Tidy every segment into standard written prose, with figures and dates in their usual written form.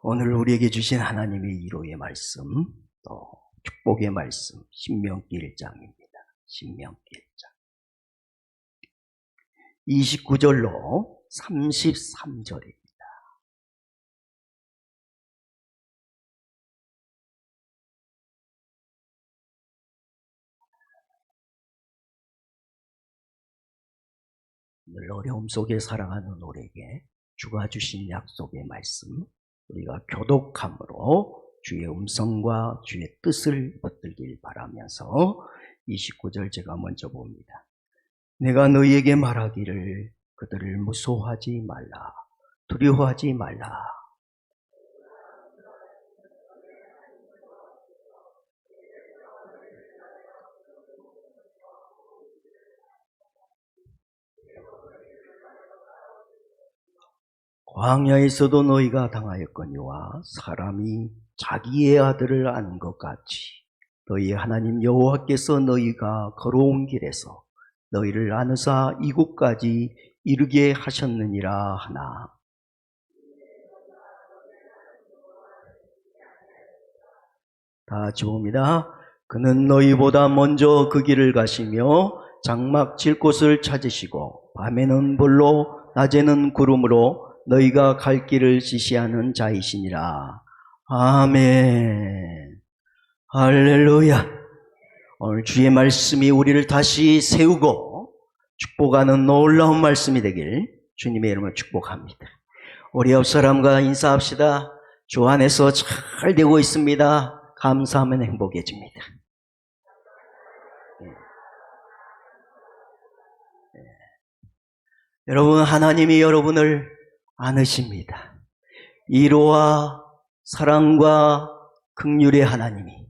오늘 우리에게 주신 하나님의 위로의 말씀, 또 축복의 말씀, 신명기 1장입니다. 신명기 1장 29절로 33절입니다. 늘 어려움 속에 살아가는 우리에게 주가 주신 약속의 말씀, 우리가 교독함으로 주의 음성과 주의 뜻을 붙들길 바라면서 29절 제가 먼저 봅니다. 내가 너희에게 말하기를 그들을 무서워하지 말라, 두려워하지 말라. 광야에서도 너희가 당하였거니와 사람이 자기의 아들을 아는 것 같이 너희 하나님 여호와께서 너희가 걸어온 길에서 너희를 안으사 이곳까지 이르게 하셨느니라 하나. 다 같이 봅니다. 그는 너희보다 먼저 그 길을 가시며 장막 질 곳을 찾으시고 밤에는 불로 낮에는 구름으로 너희가 갈 길을 지시하는 자이시니라. 아멘. 할렐루야. 오늘 주의 말씀이 우리를 다시 세우고 축복하는 놀라운 말씀이 되길 주님의 이름으로 축복합니다. 우리 옆 사람과 인사합시다. 주 안에서 잘 되고 있습니다. 감사하면 행복해집니다. 여러분, 하나님이 여러분을 안으십니다. 위로와 사랑과 긍휼의 하나님이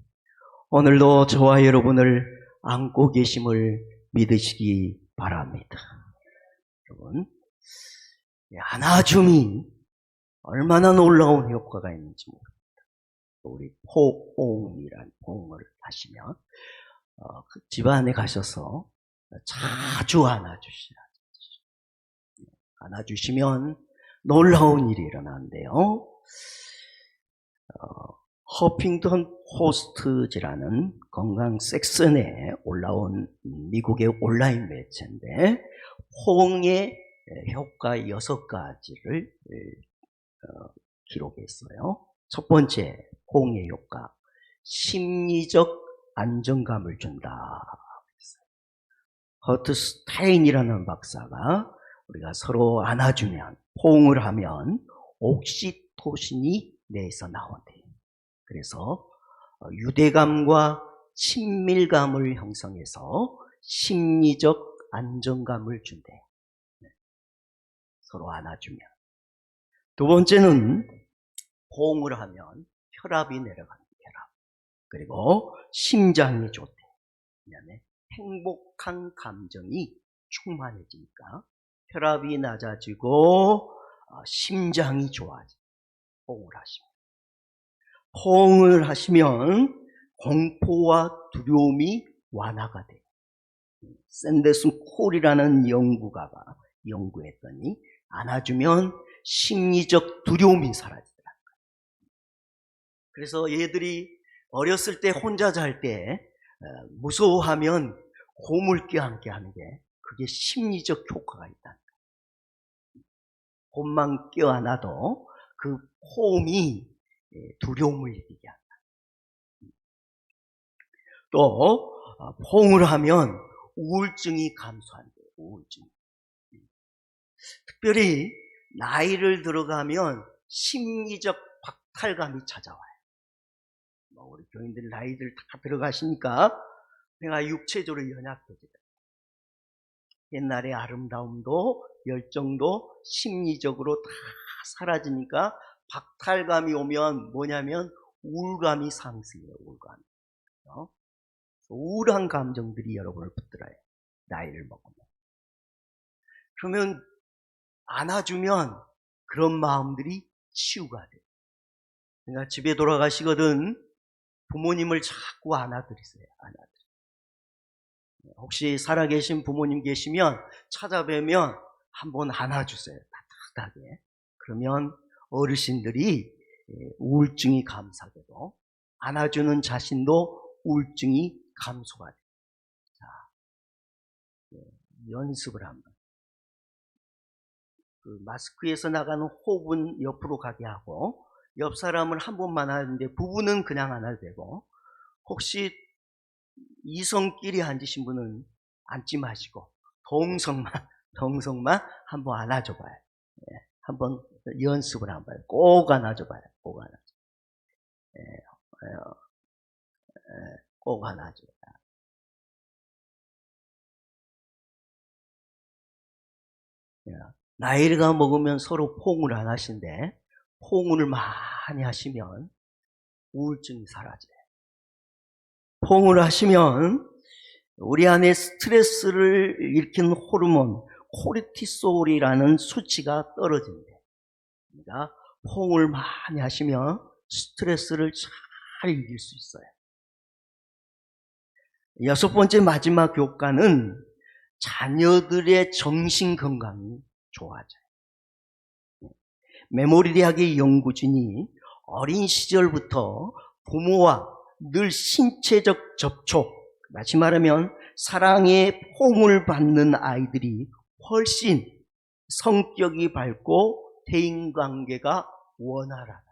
오늘도 저와 여러분을 안고 계심을 믿으시기 바랍니다. 여러분, 안아줌이 얼마나 놀라운 효과가 있는지 모릅니다. 우리 포옹이란 포옹을 하시면 그 집안에 가셔서 자주 안아주시면 놀라운 일이 일어나는데요. 허핑턴 포스트지라는 건강 섹션에 올라온 미국의 온라인 매체인데 포옹의 효과 6가지를 기록했어요. 첫 번째, 포옹의 효과, 심리적 안정감을 준다. 허트 스타인이라는 박사가 우리가 서로 안아주면, 포옹을 하면 옥시토신이 뇌에서 나온대요. 그래서 유대감과 친밀감을 형성해서 심리적 안정감을 준대요. 서로 안아주면. 두 번째는 포옹을 하면 혈압이 내려가는 혈압. 그리고 심장이 좋대요. 왜냐하면 행복한 감정이 충만해지니까 혈압이 낮아지고 심장이 좋아지고 포옹을 하시면 공포와 두려움이 완화가 돼요. 샌더슨 콜이라는 연구가가 연구했더니 안아주면 심리적 두려움이 사라지더라고요. 그래서 얘들이 어렸을 때 혼자 잘 때 무서워하면 곰을 껴안게 하는 게 그게 심리적 효과가 있다는 거예요. 곰만 껴안아도 그 포옹이 두려움을 이기게 한다. 또 포옹을 하면 우울증이 감소한대요. 우울증. 특별히 나이를 들어가면 심리적 박탈감이 찾아와요. 우리 교인들 나이들 다 들어가시니까 내가 육체적으로 연약해지다. 옛날의 아름다움도 열정도 심리적으로 다 사라지니까 박탈감이 오면 뭐냐면 우울감이 상승해요. 우울한 감정들이 여러분을 붙들어요. 나이를 먹으면. 그러면 안아주면 그런 마음들이 치유가 돼요. 그러니까 집에 돌아가시거든 부모님을 자꾸 안아드리세요. 혹시 살아계신 부모님 계시면 찾아뵈면 한번 안아주세요. 따뜻하게. 그러면 어르신들이 우울증이 감사되고 안아주는 자신도 우울증이 감소가 돼요. 자, 연습을 한번. 그 마스크에서 나가는 호흡은 옆으로 가게 하고 옆 사람을 한 번만 하는데 부부는 그냥 안아도 되고 혹시 이성끼리 앉으신 분은 앉지 마시고 동성만 한번 안아줘봐요. 한번 연습을 한번 꼭 안아줘봐요. 꼭 안아줘. 꼭 안아줘요. 나이가 먹으면 서로 포옹을 안 하신데 포옹을 많이 하시면 우울증이 사라져요. 포옹을 하시면 우리 안에 스트레스를 일으키는 호르몬 코르티솔이라는 수치가 떨어진대요. 그러니까 포옹을 많이 하시면 스트레스를 잘 이길 수 있어요. 6번째 마지막 교과는 자녀들의 정신 건강이 좋아져요. 메모리 대학의 연구진이 어린 시절부터 부모와 늘 신체적 접촉, 다시 말하면 사랑의 포옹을 받는 아이들이 훨씬 성격이 밝고 대인관계가 원활하다.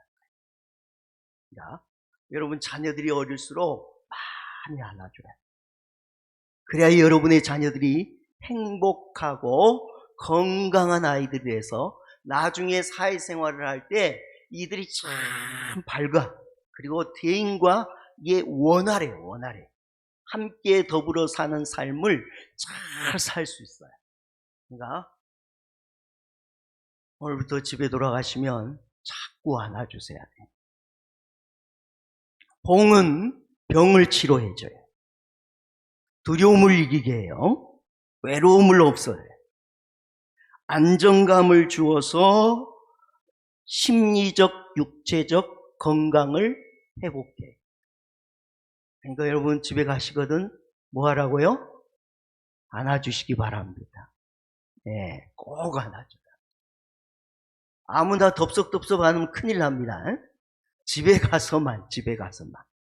여러분 자녀들이 어릴수록 많이 안아줘요. 그래야 여러분의 자녀들이 행복하고 건강한 아이들이 돼서 나중에 사회생활을 할 때 이들이 참 밝아. 그리고 대인과 이게 원활해. 함께 더불어 사는 삶을 잘 살 수 있어요. 그러니까 오늘부터 집에 돌아가시면 자꾸 안아주셔야 돼요. 포옹은 병을 치료해줘요. 두려움을 이기게 해요. 외로움을 없애요. 안정감을 주어서 심리적, 육체적 건강을 회복해요. 그러니까 여러분 집에 가시거든 뭐 하라고요? 안아주시기 바랍니다. 네, 꼭 안아줘요. 아무나 덥석덥석 안 하면 큰일 납니다. 집에 가서만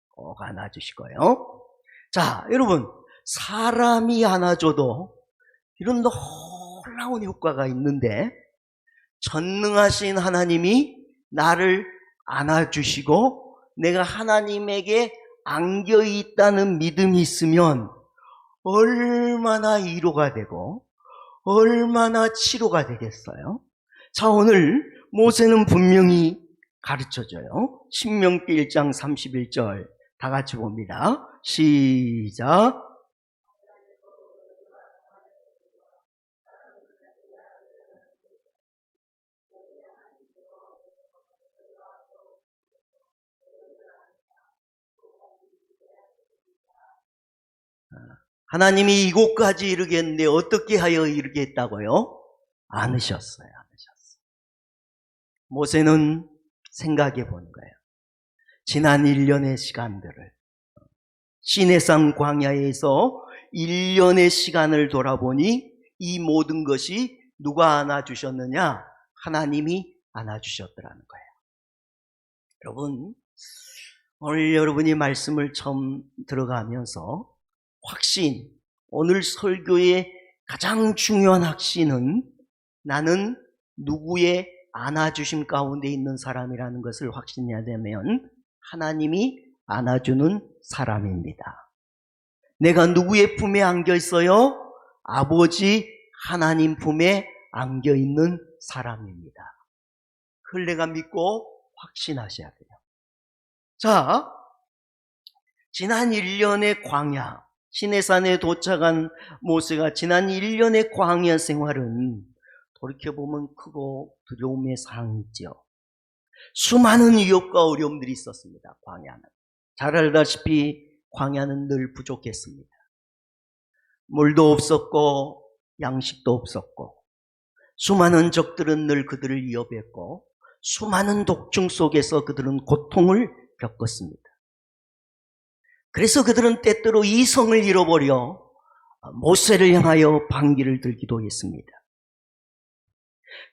꼭 안아주시고요. 자, 여러분 사람이 안아줘도 이런 놀라운 효과가 있는데 전능하신 하나님이 나를 안아주시고 내가 하나님에게 안겨있다는 믿음이 있으면 얼마나 위로가 되고 얼마나 치료가 되겠어요. 자, 오늘 모세는 분명히 가르쳐줘요. 신명기 1장 31절 다 같이 봅니다. 시작. 하나님이 이곳까지 이르게 했는데 어떻게 하여 이르게 했다고요? 않으셨어요. 모세는 생각해 본 거예요. 지난 1년의 시간들을 시내산 광야에서 1년의 시간을 돌아보니 이 모든 것이 누가 안아주셨느냐? 하나님이 안아주셨더라는 거예요. 여러분, 오늘 여러분이 말씀을 처음 들어가면서 확신, 오늘 설교의 가장 중요한 확신은 나는 누구의 안아주심 가운데 있는 사람이라는 것을 확신해야 되면 하나님이 안아주는 사람입니다. 내가 누구의 품에 안겨 있어요? 아버지 하나님 품에 안겨 있는 사람입니다. 그걸 내가 믿고 확신하셔야 돼요. 자, 지난 1년의 광야, 시내산에 도착한 모세가 지난 1년의 광야 생활은 돌이켜보면 크고 두려움의 상이죠. 수많은 위협과 어려움들이 있었습니다. 광야는. 잘 알다시피 광야는 늘 부족했습니다. 물도 없었고 양식도 없었고 수많은 적들은 늘 그들을 위협했고 수많은 독중 속에서 그들은 고통을 겪었습니다. 그래서 그들은 때때로 이성을 잃어버려 모세를 향하여 반기를 들기도 했습니다.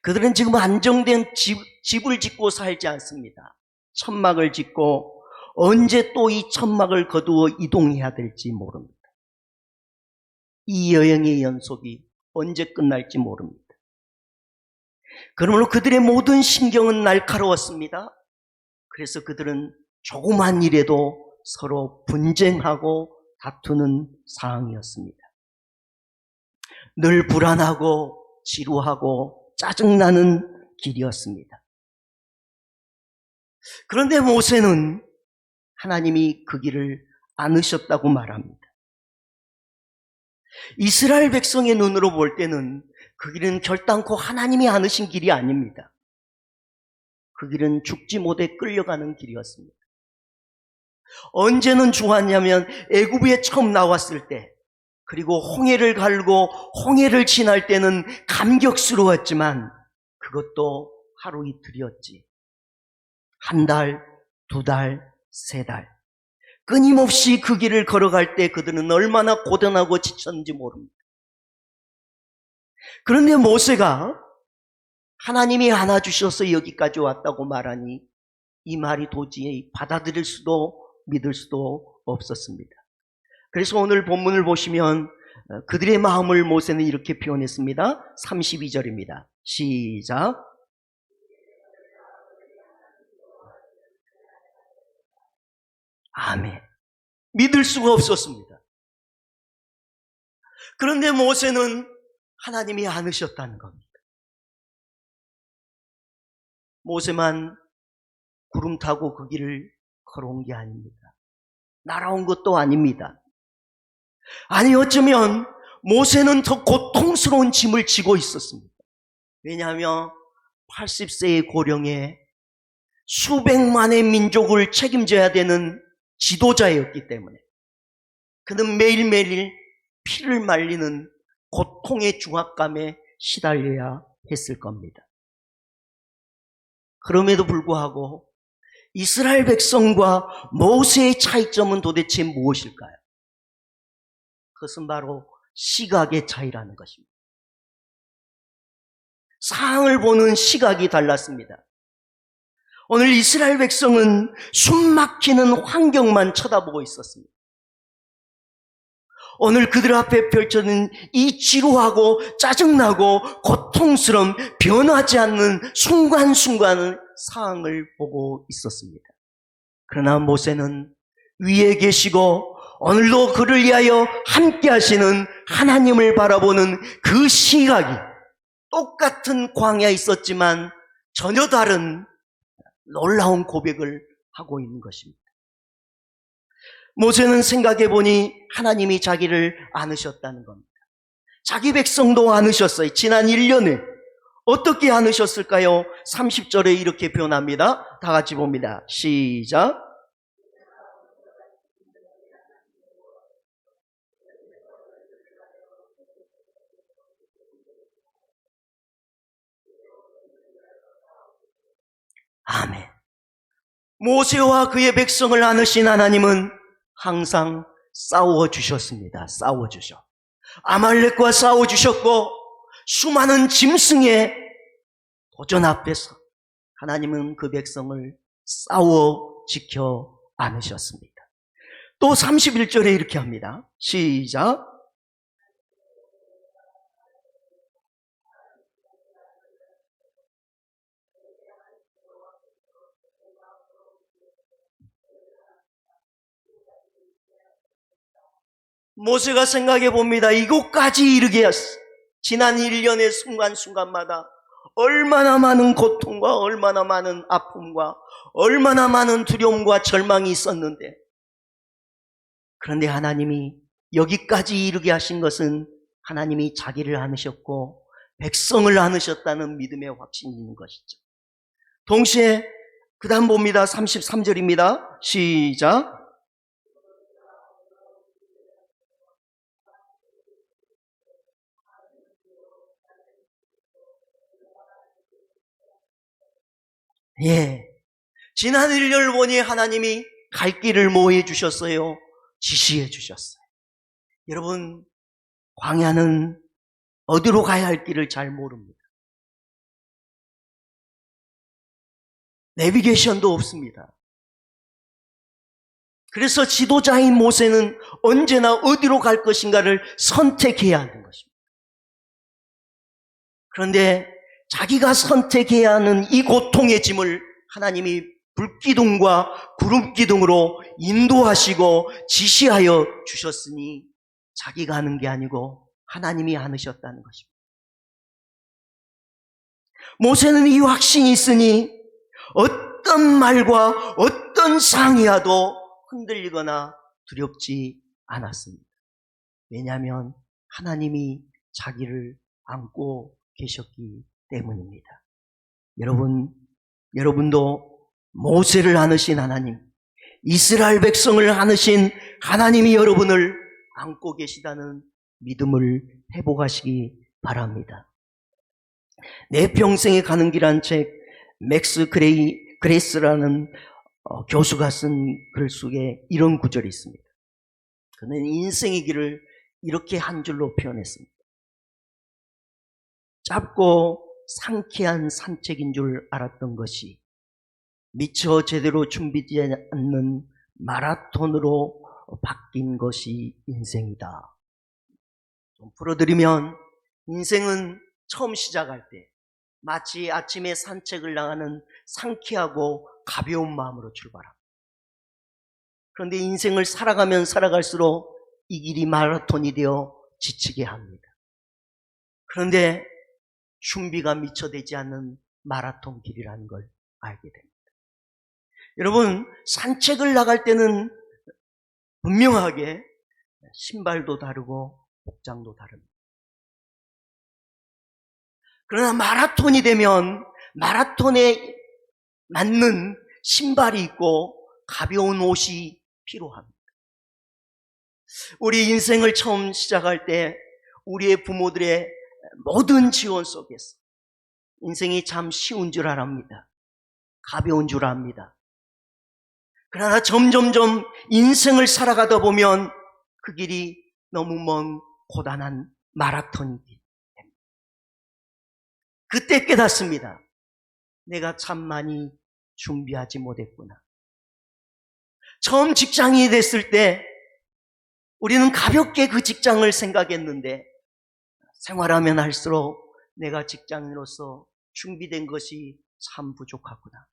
그들은 지금 안정된 집을 짓고 살지 않습니다. 천막을 짓고 언제 또 이 천막을 거두어 이동해야 될지 모릅니다. 이 여행의 연속이 언제 끝날지 모릅니다. 그러므로 그들의 모든 신경은 날카로웠습니다. 그래서 그들은 조그만 일에도 서로 분쟁하고 다투는 상황이었습니다. 늘 불안하고 지루하고 짜증나는 길이었습니다. 그런데 모세는 하나님이 그 길을 안으셨다고 말합니다. 이스라엘 백성의 눈으로 볼 때는 그 길은 결단코 하나님이 안으신 길이 아닙니다. 그 길은 죽지 못해 끌려가는 길이었습니다. 언제는 좋았냐면 애굽에 처음 나왔을 때, 그리고 홍해를 갈고 홍해를 지날 때는 감격스러웠지만 그것도 하루 이틀이었지. 한 달, 두 달, 세 달. 끊임없이 그 길을 걸어갈 때 그들은 얼마나 고단하고 지쳤는지 모릅니다. 그런데 모세가 하나님이 안아주셔서 여기까지 왔다고 말하니 이 말이 도저히 받아들일 수도 믿을 수도 없었습니다. 그래서 오늘 본문을 보시면 그들의 마음을 모세는 이렇게 표현했습니다. 32절입니다. 시작. 아멘. 믿을 수가 없었습니다. 그런데 모세는 하나님이 안으셨다는 겁니다. 모세만 구름 타고 그 길을 걸어온 게 아닙니다. 날아온 것도 아닙니다. 아니, 어쩌면 모세는 더 고통스러운 짐을 지고 있었습니다. 왜냐하면 80세의 고령에 수백만의 민족을 책임져야 되는 지도자였기 때문에 그는 매일매일 피를 말리는 고통의 중압감에 시달려야 했을 겁니다. 그럼에도 불구하고 이스라엘 백성과 모세의 차이점은 도대체 무엇일까요? 그것은 바로 시각의 차이라는 것입니다. 상황을 보는 시각이 달랐습니다. 오늘 이스라엘 백성은 숨막히는 환경만 쳐다보고 있었습니다. 오늘 그들 앞에 펼쳐진 이 지루하고 짜증나고 고통스러운 변하지 않는 순간순간의 상황을 보고 있었습니다. 그러나 모세는 위에 계시고 오늘도 그를 위하여 함께 하시는 하나님을 바라보는 그 시각이 똑같은 광야에 있었지만 전혀 다른 놀라운 고백을 하고 있는 것입니다. 모세는 생각해보니 하나님이 자기를 안으셨다는 겁니다. 자기 백성도 안으셨어요. 지난 1년에 어떻게 안으셨을까요? 30절에 이렇게 표현합니다. 다 같이 봅니다. 시작. 아멘. 모세와 그의 백성을 안으신 하나님은 항상 싸워주셨습니다. 싸워주셔. 아말렉과 싸워주셨고 수많은 짐승의 도전 앞에서 하나님은 그 백성을 싸워 지켜 안으셨습니다. 또 31절에 이렇게 합니다. 시작. 모세가 생각해 봅니다. 이곳까지 이르게 했어. 지난 1년의 순간순간마다 얼마나 많은 고통과 얼마나 많은 아픔과 얼마나 많은 두려움과 절망이 있었는데, 그런데 하나님이 여기까지 이르게 하신 것은 하나님이 자기를 안으셨고 백성을 안으셨다는 믿음의 확신이 있는 것이죠. 동시에 그 다음 봅니다. 33절입니다. 시작. 예. 지난 1년을 보니 하나님이 갈 길을 모해 주셨어요. 지시해 주셨어요. 여러분, 광야는 어디로 가야 할 길을 잘 모릅니다. 내비게이션도 없습니다. 그래서 지도자인 모세는 언제나 어디로 갈 것인가를 선택해야 하는 것입니다. 그런데 자기가 선택해야 하는 이 고통의 짐을 하나님이 불기둥과 구름기둥으로 인도하시고 지시하여 주셨으니 자기가 하는 게 아니고 하나님이 하시었다는 것입니다. 모세는 이 확신이 있으니 어떤 말과 어떤 상이 와도 흔들리거나 두렵지 않았습니다. 왜냐하면 하나님이 자기를 안고 계셨기 때문입니다. 여러분도 모세를 안으신 하나님, 이스라엘 백성을 안으신 하나님이 여러분을 안고 계시다는 믿음을 회복하시기 바랍니다. 내 평생에 가는 길이라는 책, 맥스 그레이스라는 교수가 쓴 글 속에 이런 구절이 있습니다. 그는 인생의 길을 이렇게 한 줄로 표현했습니다. 짧고 상쾌한 산책인 줄 알았던 것이 미처 제대로 준비되지 않는 마라톤으로 바뀐 것이 인생이다. 좀 풀어드리면 인생은 처음 시작할 때 마치 아침에 산책을 나가는 상쾌하고 가벼운 마음으로 출발합니다. 그런데 인생을 살아가면 살아갈수록 이 길이 마라톤이 되어 지치게 합니다. 그런데 준비가 미처 되지 않는 마라톤 길이라는 걸 알게 됩니다. 여러분, 산책을 나갈 때는 분명하게 신발도 다르고 복장도 다릅니다. 그러나 마라톤이 되면 마라톤에 맞는 신발이 있고 가벼운 옷이 필요합니다. 우리 인생을 처음 시작할 때 우리의 부모들의 모든 지원 속에서 인생이 참 쉬운 줄 알합니다. 가벼운 줄 압니다. 그러나 점점점 인생을 살아가다 보면 그 길이 너무 먼 고단한 마라톤이 됩니다. 그때 깨닫습니다. 내가 참 많이 준비하지 못했구나. 처음 직장인이 됐을 때 우리는 가볍게 그 직장을 생각했는데 생활하면 할수록 내가 직장인으로서 준비된 것이 참 부족하구나.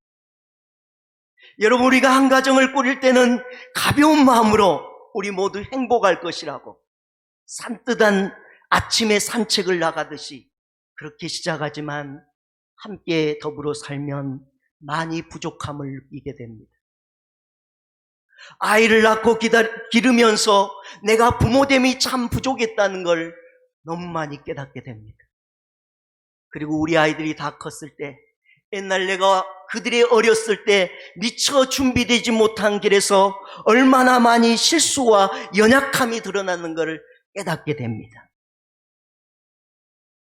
여러분, 우리가 한 가정을 꾸릴 때는 가벼운 마음으로 우리 모두 행복할 것이라고 산뜻한 아침에 산책을 나가듯이 그렇게 시작하지만 함께 더불어 살면 많이 부족함을 느끼게 됩니다. 아이를 낳고 기르면서 내가 부모됨이 참 부족했다는 걸 너무 많이 깨닫게 됩니다. 그리고 우리 아이들이 다 컸을 때 옛날 내가 그들이 어렸을 때 미처 준비되지 못한 길에서 얼마나 많이 실수와 연약함이 드러나는 것을 깨닫게 됩니다.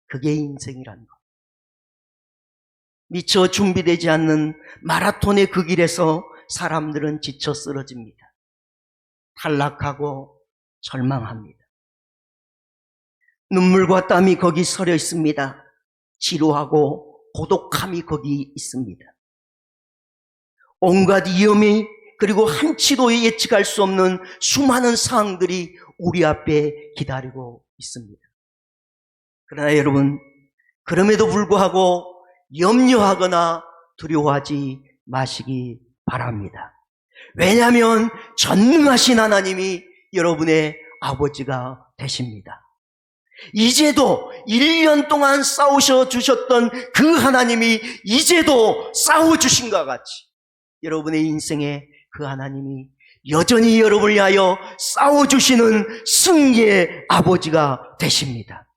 그게 인생이라는 것. 미처 준비되지 않는 마라톤의 그 길에서 사람들은 지쳐 쓰러집니다. 탈락하고 절망합니다. 눈물과 땀이 거기 서려 있습니다. 지루하고 고독함이 거기 있습니다. 온갖 위험이 그리고 한치도 예측할 수 없는 수많은 상황들이 우리 앞에 기다리고 있습니다. 그러나 여러분, 그럼에도 불구하고 염려하거나 두려워하지 마시기 바랍니다. 왜냐하면 전능하신 하나님이 여러분의 아버지가 되십니다. 이제도 1년 동안 싸우셔 주셨던 그 하나님이 이제도 싸워주신 것 같이 여러분의 인생에 그 하나님이 여전히 여러분을 위하여 싸워주시는 승리의 아버지가 되십니다.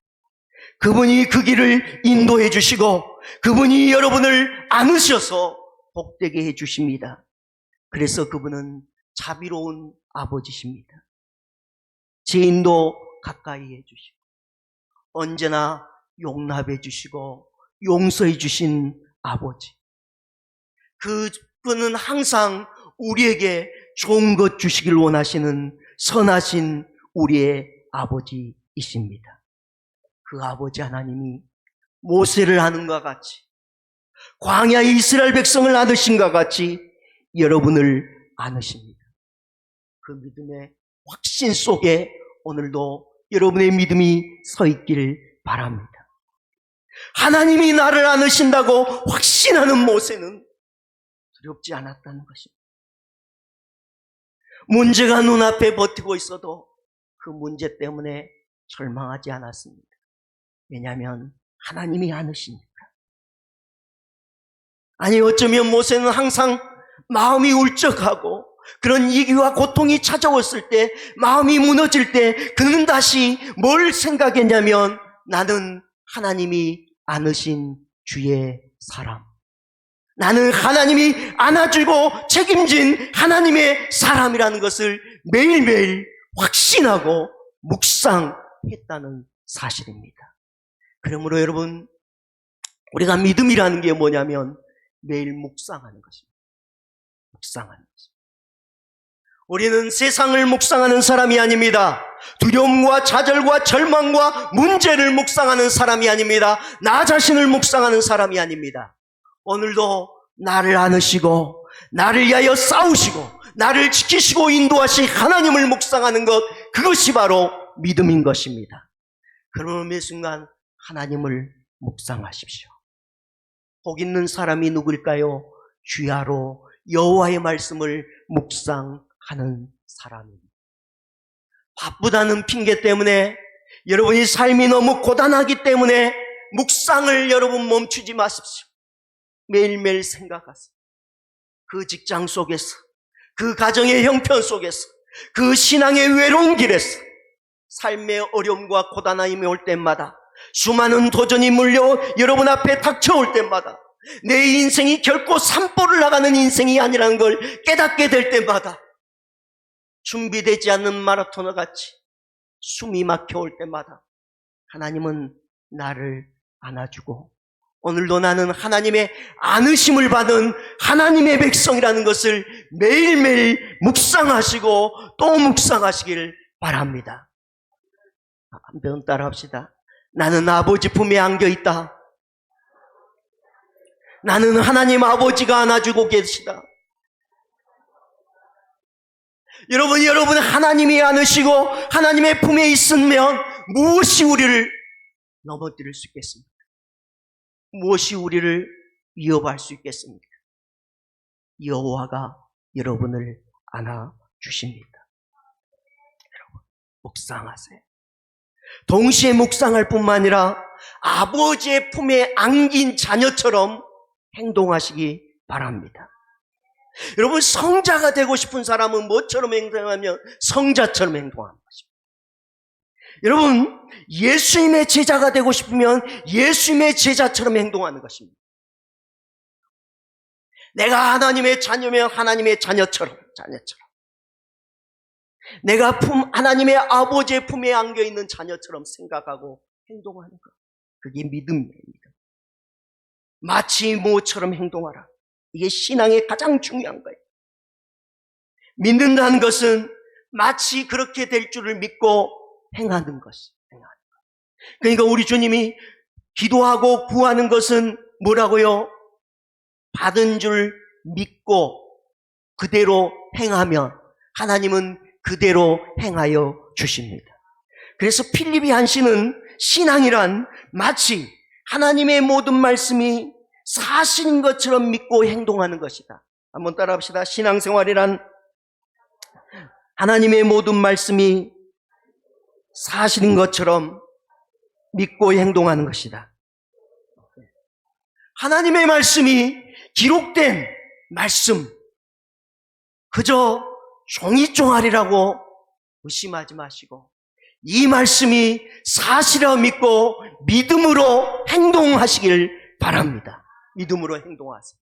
그분이 그 길을 인도해 주시고 그분이 여러분을 안으셔서 복되게 해 주십니다. 그래서 그분은 자비로운 아버지십니다. 죄인도 가까이 해 주시고 언제나 용납해 주시고 용서해 주신 아버지. 그분은 항상 우리에게 좋은 것 주시길 원하시는 선하신 우리의 아버지이십니다. 그 아버지 하나님이 모세를 하는 것과 같이 광야의 이스라엘 백성을 안으신 것 같이 여러분을 안으십니다. 그 믿음의 확신 속에 오늘도 여러분의 믿음이 서 있기를 바랍니다. 하나님이 나를 안으신다고 확신하는 모세는 두렵지 않았다는 것입니다. 문제가 눈앞에 버티고 있어도 그 문제 때문에 절망하지 않았습니다. 왜냐하면 하나님이 안으시니까. 아니, 어쩌면 모세는 항상 마음이 울적하고 그런 위기와 고통이 찾아왔을 때, 마음이 무너질 때 그는 다시 뭘 생각했냐면, 나는 하나님이 안으신 주의 사람, 나는 하나님이 안아주고 책임진 하나님의 사람이라는 것을 매일매일 확신하고 묵상했다는 사실입니다. 그러므로 여러분, 우리가 믿음이라는 게 뭐냐면 매일 묵상하는 것입니다. 묵상하는 것입니다. 우리는 세상을 묵상하는 사람이 아닙니다. 두려움과 좌절과 절망과 문제를 묵상하는 사람이 아닙니다. 나 자신을 묵상하는 사람이 아닙니다. 오늘도 나를 안으시고 나를 위하여 싸우시고 나를 지키시고 인도하실 하나님을 묵상하는 것, 그것이 바로 믿음인 것입니다. 그러면 매 순간 하나님을 묵상하십시오. 복 있는 사람이 누구일까요? 주야로 여호와의 말씀을 묵상하는 사람입니다. 바쁘다는 핑계 때문에, 여러분이 삶이 너무 고단하기 때문에 묵상을 여러분 멈추지 마십시오. 매일매일 생각하세요. 그 직장 속에서, 그 가정의 형편 속에서, 그 신앙의 외로운 길에서, 삶의 어려움과 고단함이 올 때마다, 수많은 도전이 물려 여러분 앞에 닥쳐올 때마다, 내 인생이 결코 산보를 나가는 인생이 아니라는 걸 깨닫게 될 때마다, 준비되지 않는 마라토너 같이 숨이 막혀올 때마다 하나님은 나를 안아주고, 오늘도 나는 하나님의 안으심을 받은 하나님의 백성이라는 것을 매일매일 묵상하시고 또 묵상하시길 바랍니다. 한번 따라합시다. 나는 아버지 품에 안겨있다. 나는 하나님 아버지가 안아주고 계시다. 여러분 하나님이 안으시고 하나님의 품에 있으면 무엇이 우리를 넘어뜨릴 수 있겠습니까? 무엇이 우리를 위협할 수 있겠습니까? 여호와가 여러분을 안아주십니다. 여러분, 묵상하세요. 동시에 묵상할 뿐만 아니라 아버지의 품에 안긴 자녀처럼 행동하시기 바랍니다. 여러분, 성자가 되고 싶은 사람은 뭐처럼 행동하면 성자처럼 행동하는 것입니다. 여러분, 예수님의 제자가 되고 싶으면 예수님의 제자처럼 행동하는 것입니다. 내가 하나님의 자녀면 하나님의 자녀처럼. 내가 하나님의 아버지의 품에 안겨있는 자녀처럼 생각하고 행동하는 것. 그게 믿음입니다. 마치 모처럼 행동하라. 이게 신앙의 가장 중요한 거예요. 믿는다는 것은 마치 그렇게 될 줄을 믿고 행하는 것이. 그러니까 우리 주님이 기도하고 구하는 것은 뭐라고요? 받은 줄 믿고 그대로 행하면 하나님은 그대로 행하여 주십니다. 그래서 필립이 한시는 신앙이란 마치 하나님의 모든 말씀이 사실인 것처럼 믿고 행동하는 것이다. 한번 따라합시다. 신앙생활이란 하나님의 모든 말씀이 사실인 것처럼 믿고 행동하는 것이다. 하나님의 말씀이 기록된 말씀, 그저 종이종아리라고 의심하지 마시고 이 말씀이 사실이라고 믿고 믿음으로 행동하시길 바랍니다. 믿음으로 행동하세요.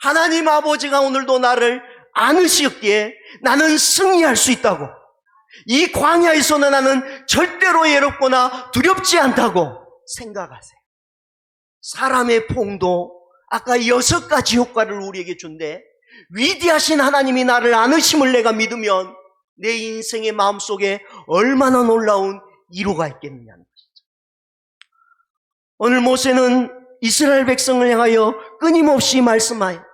하나님 아버지가 오늘도 나를 안으셨기에 나는 승리할 수 있다고, 이 광야에서는 나는 절대로 외롭거나 두렵지 않다고 생각하세요. 사람의 포옹도 아까 6가지 효과를 우리에게 준대. 위대하신 하나님이 나를 안으심을 내가 믿으면 내 인생의 마음속에 얼마나 놀라운 위로가 있겠느냐는 것이죠. 오늘 모세는 이스라엘 백성을 향하여 끊임없이 말씀하여,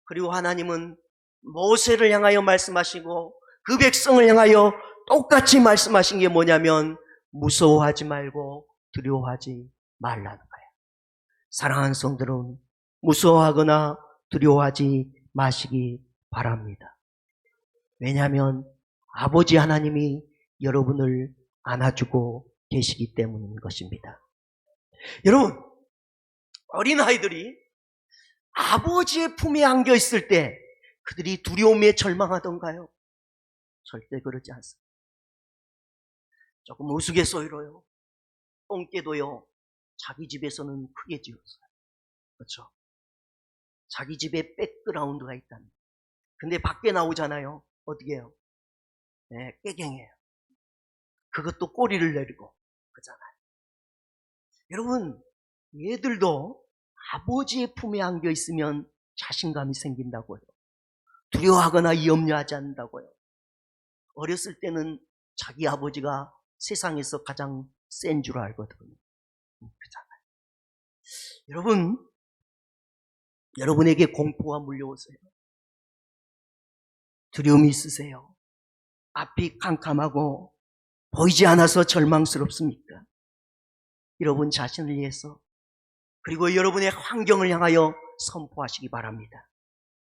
그리고 하나님은 모세를 향하여 말씀하시고 그 백성을 향하여 똑같이 말씀하신 게 뭐냐면 무서워하지 말고 두려워하지 말라는 거예요. 사랑하는 성들은 무서워하거나 두려워하지 마시기 바랍니다. 왜냐하면 아버지 하나님이 여러분을 안아주고 계시기 때문인 것입니다. 여러분, 어린아이들이 아버지의 품에 안겨 있을 때 그들이 두려움에 절망하던가요? 절대 그러지 않습니다. 조금 우스갯소리로요, 똥개도요 자기 집에서는 크게 지었어요. 그렇죠? 자기 집에 백그라운드가 있답니다. 근데 밖에 나오잖아요. 어떻게 해요? 네, 깨갱해요. 그것도 꼬리를 내리고 그러잖아요. 여러분, 얘들도 아버지의 품에 안겨 있으면 자신감이 생긴다고요. 두려워하거나 염려하지 않는다고요. 어렸을 때는 자기 아버지가 세상에서 가장 센 줄 알거든요. 그렇잖아요. 여러분, 여러분에게 공포가 물려오세요. 두려움이 있으세요. 앞이 캄캄하고 보이지 않아서 절망스럽습니까? 여러분 자신을 위해서, 그리고 여러분의 환경을 향하여 선포하시기 바랍니다.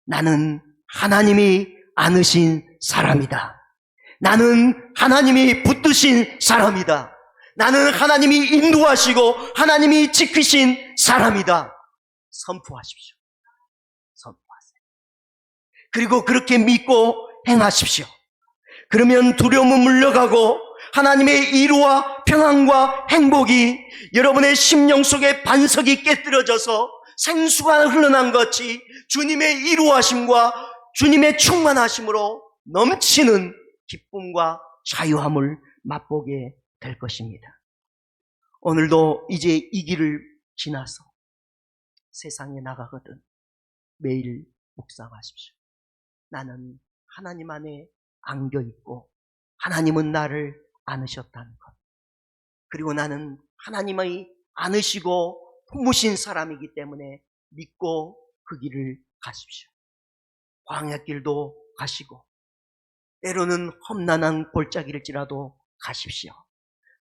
나는 하나님이 안으신 사람이다. 나는 하나님이 붙드신 사람이다. 나는 하나님이 인도하시고 하나님이 지키신 사람이다. 선포하십시오. 선포하세요. 그리고 그렇게 믿고 행하십시오. 그러면 두려움은 물러가고 하나님의 이루와 평안과 행복이 여러분의 심령 속에 반석이 깨뜨려져서 생수가 흘러난 것이 주님의 이루하심과 주님의 충만하심으로 넘치는 기쁨과 자유함을 맛보게 될 것입니다. 오늘도 이제 이 길을 지나서 세상에 나가거든 매일 묵상하십시오. 나는 하나님 안에 안겨있고 하나님은 나를 안으셨다는 것, 그리고 나는 하나님의 안으시고 품으신 사람이기 때문에 믿고 그 길을 가십시오. 광야길도 가시고 때로는 험난한 골짜기일지라도 가십시오.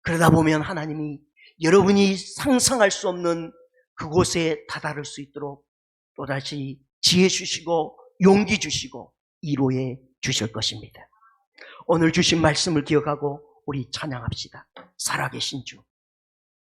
그러다 보면 하나님이 여러분이 상상할 수 없는 그곳에 다다를 수 있도록 또다시 지혜 주시고 용기 주시고 위로해 주실 것입니다. 오늘 주신 말씀을 기억하고 우리 찬양합시다. 살아계신 주,